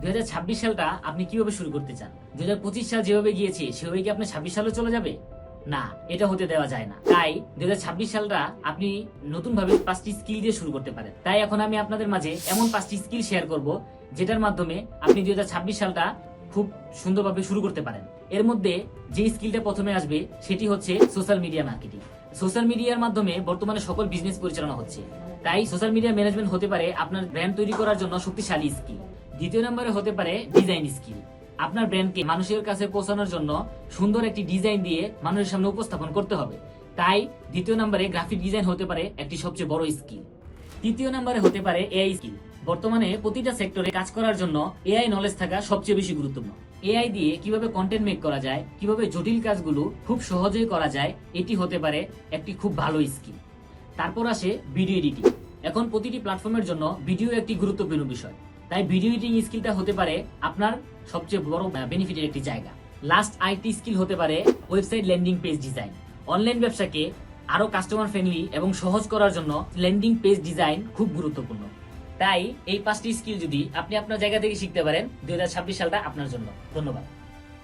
2026 সালটা আপনি কিভাবে শুরু করতে চান? 2025 সাল যেভাবে গিয়েছে সেভাবে কি আপনি 26 সালে চলে যাবে? না, এটা হতে দেওয়া যায় না। তাই 2026 সালটা আপনি নতুন ভাবে 5টি স্কিল দিয়ে শুরু করতে পারেন। তাই এখন আমি আপনাদের মাঝে এমন 5টি স্কিল শেয়ার করব যেটার মাধ্যমে আপনি 2026 সালটা খুব সুন্দরভাবে শুরু করতে পারেন। এর মধ্যে যে স্কিলটা প্রথমে আসবে সেটি হচ্ছে সোশ্যাল মিডিয়া মার্কেটিং। সোশ্যাল মিডিয়ার মাধ্যমে বর্তমানে সকল বিজনেস পরিচালনা হচ্ছে। তাই সোশ্যাল মিডিয়া ম্যানেজমেন্ট হতে পারে আপনার ব্র্যান্ড তৈরি করার জন্য শক্তিশালী স্কিল। দ্বিতীয় নম্বরে হতে পারে ডিজাইন স্কিল। আপনার ব্র্যান্ডকে মানুষের কাছে পৌঁছানোর জন্য সুন্দর একটি ডিজাইন দিয়ে মানুষের সামনে উপস্থাপন করতে হবে। তাই দ্বিতীয় নম্বরে গ্রাফিক ডিজাইন হতে পারে একটি সবচেয়ে বড় স্কিল। তৃতীয় নম্বরে হতে পারে এআই স্কিল। বর্তমানে প্রতিটা সেক্টরে কাজ করার জন্য এআই নলেজ থাকা সবচেয়ে বেশি গুরুত্বপূর্ণ। এআই দিয়ে কিভাবে কন্টেন্ট মেক করা যায়, কিভাবে জটিল কাজগুলো খুব সহজেই করা যায়, এটি হতে পারে একটি খুব ভালো স্কিল। তারপর আসে ভিডিও এডিটিং। এখন প্রতিটি প্ল্যাটফর্মের জন্য ভিডিও একটি গুরুত্বপূর্ণ বিষয়। তাই ভিডিও এডিটিং স্কিলটা হতে পারে আপনার সবচেয়ে বড় বেনিফিটের একটি জায়গা। লাস্ট আইটি স্কিল হতে পারে website landing page design. Online ব্যবসাকে আরো কাস্টমার ফ্রেন্ডলি এবং সহজ করার জন্য ল্যান্ডিং পেজ ডিজাইন খুব গুরুত্বপূর্ণ। তাই এই 5টি স্কিল যদি আপনি আপনার জায়গা থেকে শিখতে পারেন, 2026 সালটা আপনার জন্য। ধন্যবাদ।